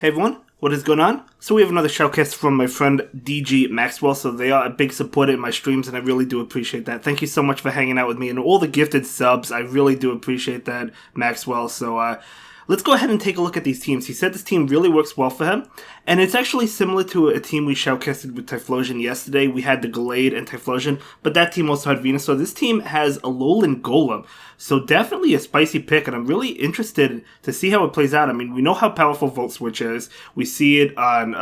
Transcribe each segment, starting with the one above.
Hey everyone, what is going on? So we have another shoutcast from my friend DG Maxwell, so they are a big supporter in my streams and I really do appreciate that. Thank you so much for hanging out with me and all the gifted subs, I really do appreciate that, Maxwell. So let's go ahead and take a look at these teams. He said this team really works well for him, and it's actually similar to a team we shoutcasted with Typhlosion yesterday. We had the Glade and Typhlosion, but that team also had Venusaur. This team has Alolan Golem, so definitely a spicy pick, and I'm really interested to see how it plays out. I mean, we know how powerful Volt Switch is. We see it on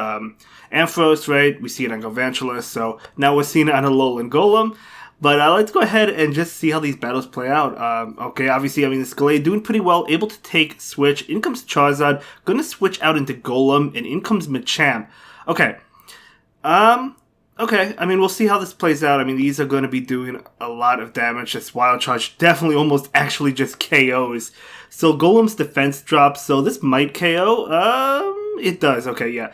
Ampharos, right? We see it on Galvantula, so now we're seeing it on Alolan Golem. But let's go ahead and just see how these battles play out. Okay, obviously, I mean, this Glade doing pretty well, able to take Switch. In comes Charizard, gonna switch out into Golem, and in comes Machamp. Okay. Okay, I mean, we'll see how this plays out. I mean, these are going to be doing a lot of damage. This Wild Charge definitely almost actually just KOs. So Golem's defense drops, so this might KO. It does. Okay, yeah.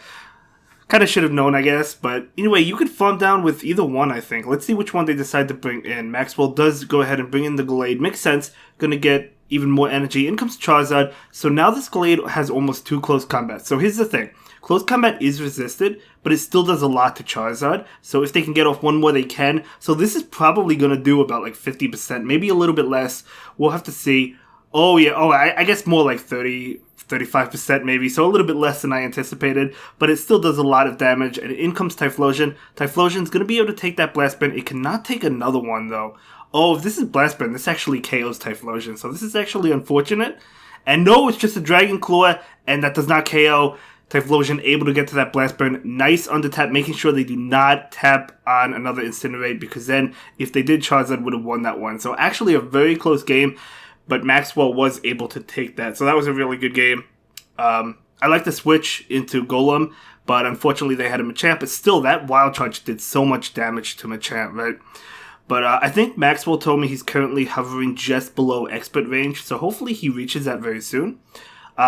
Kind of should have known, I guess, but anyway, you could farm down with either one, I think. Let's see which one they decide to bring in. Maxwell does go ahead and bring in the Glade. Makes sense. Gonna get even more energy. In comes Charizard. So now this Glade has almost 2 close combats. So here's the thing. Close combat is resisted, but it still does a lot to Charizard. So if they can get off one more, they can. So this is probably gonna do about like 50%, maybe a little bit less. We'll have to see. Oh, yeah. Oh, I guess more like 35% maybe, so a little bit less than I anticipated, but it still does a lot of damage, and in comes Typhlosion. Typhlosion's going to be able to take that Blast Burn. It cannot take another one, though. Oh, if this is Blast Burn, this actually KOs Typhlosion, so this is actually unfortunate. And no, it's just a Dragon Claw, and that does not KO. Typhlosion able to get to that Blast Burn. Nice under tap, making sure they do not tap on another Incinerate, because then if they did, Charizard would have won that one. So actually a very close game. But Maxwell was able to take that. So that was a really good game. I like the switch into Golem, but unfortunately they had a Machamp. But still, that Wild Charge did so much damage to Machamp, right? But I think Maxwell told me he's currently hovering just below expert range. So hopefully he reaches that very soon.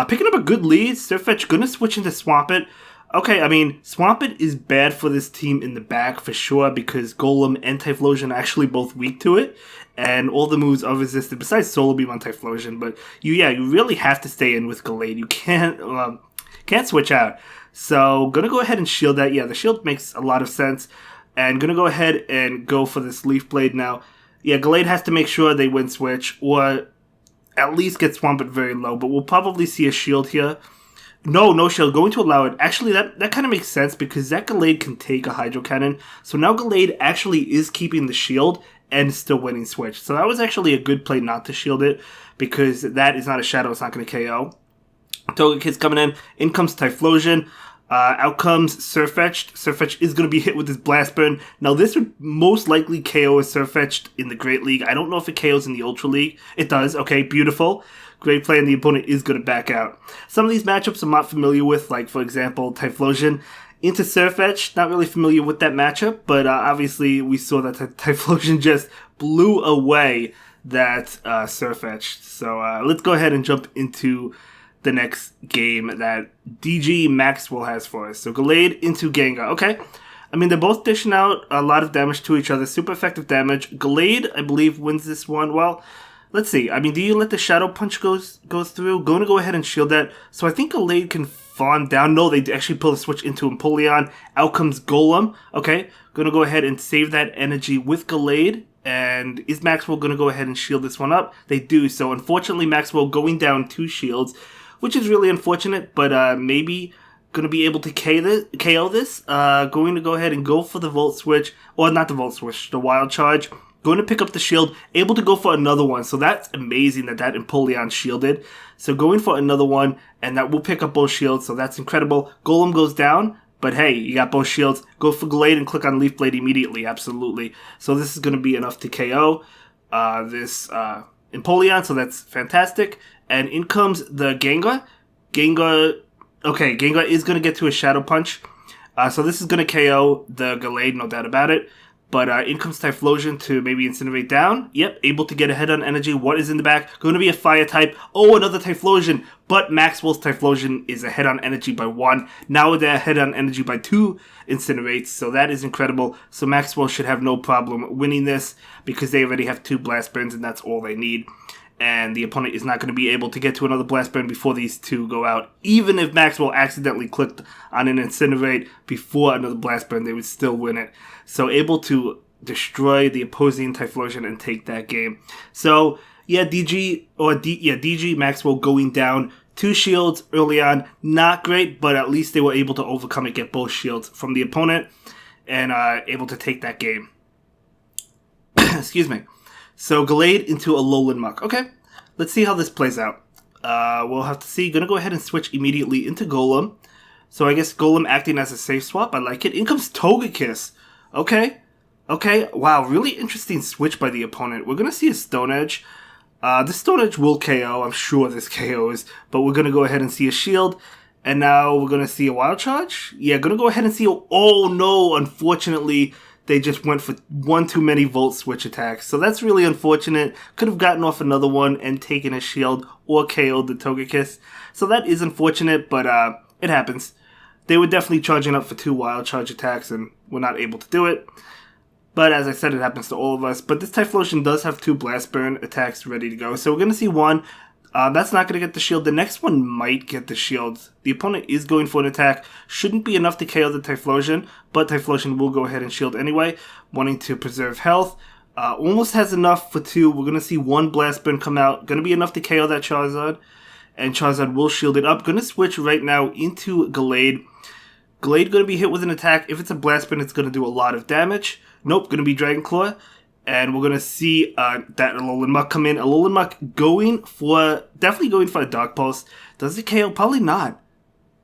Picking up a good lead. Sirfetch'd gonna switch into Swampert. Okay, I mean, Swampert is bad for this team in the back for sure, because Golem and Typhlosion are actually both weak to it, and all the moves are resisted besides Solar Beam on Typhlosion. But you really have to stay in with Glade. You can't switch out. So gonna go ahead and shield that. Yeah, the shield makes a lot of sense, and gonna go ahead and go for this Leaf Blade now. Yeah, Glade has to make sure they win switch, or at least get Swampert very low. But we'll probably see a shield here. No shield, going to allow it. Actually, that kind of makes sense, because that Glade can take a Hydro Cannon. So now Glade actually is keeping the shield and still winning switch. So that was actually a good play not to shield it, because that is not a shadow, it's not going to KO. Togekid's coming in. In comes Typhlosion. Out comes Sirfetch'd. Sirfetch'd is going to be hit with his Blast Burn. Now this would most likely KO a Sirfetch'd in the Great League. I don't know if it KOs in the Ultra League. It does. Okay, beautiful. Great play, and the opponent is going to back out. Some of these matchups I'm not familiar with, like, for example, Typhlosion into Sirfetch'd. Not really familiar with that matchup, but obviously we saw that Typhlosion just blew away that Sirfetch'd. So let's go ahead and jump into the next game that DG Maxwell has for us. So Glade into Gengar. Okay. I mean, they're both dishing out a lot of damage to each other. Super effective damage. Glade, I believe, wins this one. Well, let's see. I mean, do you let the Shadow Punch go through? Going to go ahead and shield that. So I think Glade can farm down. No, they actually pull the switch into Napoleon. Out comes Golem. Okay, going to go ahead and save that energy with Glade. And is Maxwell going to go ahead and shield this one up? They do. So unfortunately, Maxwell going down 2 shields, which is really unfortunate. But maybe going to be able to KO this. Going to go ahead and go for the Volt Switch. Or not the Volt Switch, the Wild Charge. Going to pick up the shield, able to go for another one. So that's amazing that Napoleon shielded. So going for another one, and that will pick up both shields. So that's incredible. Golem goes down, but hey, you got both shields. Go for Glade and click on Leaf Blade immediately. Absolutely. So this is going to be enough to KO this Napoleon. So that's fantastic. And in comes the Gengar. Gengar is going to get to a Shadow Punch. So this is going to KO the Glade, no doubt about it. But in comes Typhlosion to maybe Incinerate down. Yep, able to get ahead on energy. What is in the back? Going to be a Fire type. Oh, another Typhlosion. But Maxwell's Typhlosion is ahead on energy by 1. Now they're ahead on energy by 2 Incinerates. So that is incredible. So Maxwell should have no problem winning this, because they already have 2 Blast Burns and that's all they need. and the opponent is not going to be able to get to another Blast Burn before these two go out. Even if Maxwell accidentally clicked on an Incinerate before another Blast Burn, they would still win it. So able to destroy the opposing Typhlosion and take that game. So yeah, DG Maxwell going down 2 shields early on, not great, but at least they were able to overcome it, get both shields from the opponent, and able to take that game. Excuse me. So Glade into Alolan Muck. Okay, let's see how this plays out. We'll have to see. Gonna go ahead and switch immediately into Golem. So I guess Golem acting as a safe swap. I like it. In comes Togekiss. Okay. Wow, really interesting switch by the opponent. We're gonna see a Stone Edge. This Stone Edge will KO. I'm sure this KOs. But we're gonna go ahead and see a Shield. And now we're gonna see a Wild Charge. Yeah, gonna go ahead and see a... Oh no, unfortunately... They just went for one too many Volt Switch attacks. So that's really unfortunate. Could have gotten off another one and taken a shield or KO'd the Togekiss. So that is unfortunate, but it happens. They were definitely charging up for 2 Wild Charge attacks and were not able to do it. But as I said, it happens to all of us. But this Typhlosion does have 2 Blast Burn attacks ready to go. So we're going to see one. That's not going to get the shield. The next one might get the shield. The opponent is going for an attack. Shouldn't be enough to KO the Typhlosion, but Typhlosion will go ahead and shield anyway, wanting to preserve health. Almost has enough for 2. We're going to see 1 Blast Burn come out. Going to be enough to KO that Charizard, and Charizard will shield it up. Going to switch right now into Glade. Glade going to be hit with an attack. If it's a Blast Burn, it's going to do a lot of damage. Nope, going to be Dragon Claw. And we're going to see that Alolan Muck come in. Alolan Muck definitely going for a Dark Pulse. Does it KO? Probably not.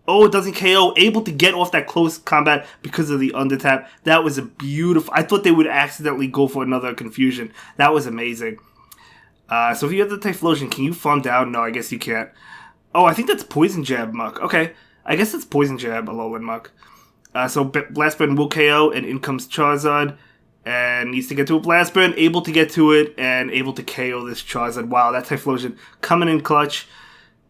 Oh, it doesn't KO. Able to get off that close combat because of the Undertap. That was a beautiful... I thought they would accidentally go for another Confusion. That was amazing. So if you have the Typhlosion, can you farm down? No, I guess you can't. Oh, I think that's Poison Jab Muck. Okay. I guess it's Poison Jab Alolan Muck. So Blast Burn will KO, and in comes Charizard. And needs to get to a Blast Burn, able to get to it, and able to KO this Charizard. Wow, that Typhlosion coming in clutch,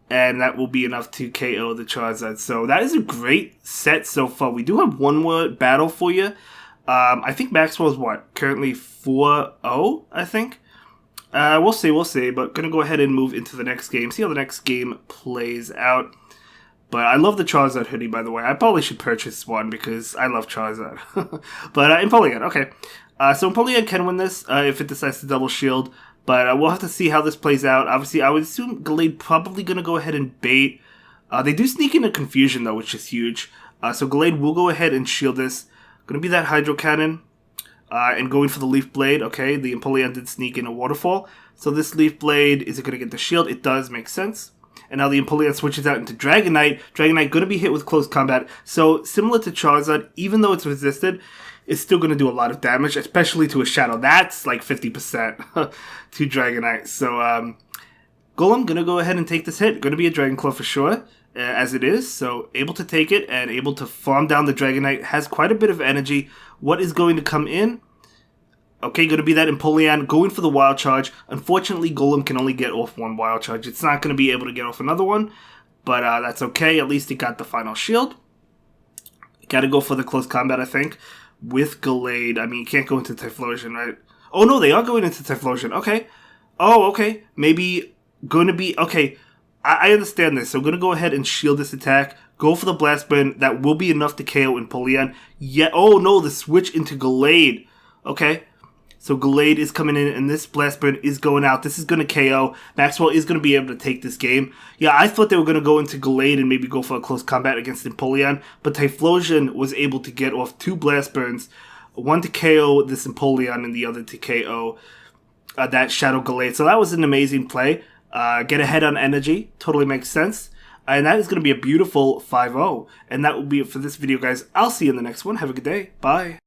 and that will be enough to KO the Charizard. So that is a great set so far. We do have one more battle for you. I think Maxwell's currently 4-0, I think. We'll see, but gonna go ahead and move into the next game, see how the next game plays out. But I love the Charizard hoodie, by the way. I probably should purchase one because I love Charizard. But Napoleon, okay. So Napoleon can win this if it decides to double shield. But we'll have to see how this plays out. Obviously, I would assume Glade probably going to go ahead and bait. They do sneak in a Confusion, though, which is huge. So Glade will go ahead and shield this. Going to be that Hydro Cannon. And going for the Leaf Blade. Okay, the Napoleon did sneak in a Waterfall. So this Leaf Blade, is it going to get the shield? It does make sense. And now the Napoleon switches out into Dragonite. Dragonite going to be hit with close combat. So similar to Charizard, even though it's resisted, it's still going to do a lot of damage, especially to a Shadow. That's like 50% to Dragonite. So Golem going to go ahead and take this hit. Going to be a Dragon Claw for sure, as it is. So able to take it and able to farm down the Dragonite. Has quite a bit of energy. What is going to come in? Okay, going to be that Napoleon going for the Wild Charge. Unfortunately, Golem can only get off 1 Wild Charge. It's not going to be able to get off another one, but that's okay. At least it got the final shield. Got to go for the close combat, I think, with Glade. I mean, you can't go into Typhlosion, right? Oh, no, they are going into Typhlosion. Okay. Oh, okay. Maybe going to be... Okay, I understand this. So I'm going to go ahead and shield this attack. Go for the Blast Burn. That will be enough to KO Napoleon. Yeah. Oh, no, the switch into Glade. Okay. So Glade is coming in, and this Blast Burn is going out. This is going to KO. Maxwell is going to be able to take this game. Yeah, I thought they were going to go into Glade and maybe go for a close combat against Napoleon, but Typhlosion was able to get off 2 Blast Burns, one to KO this Napoleon and the other to KO that Shadow Glade. So that was an amazing play. Get ahead on energy. Totally makes sense. And that is going to be a beautiful 5-0. And that will be it for this video, guys. I'll see you in the next one. Have a good day. Bye.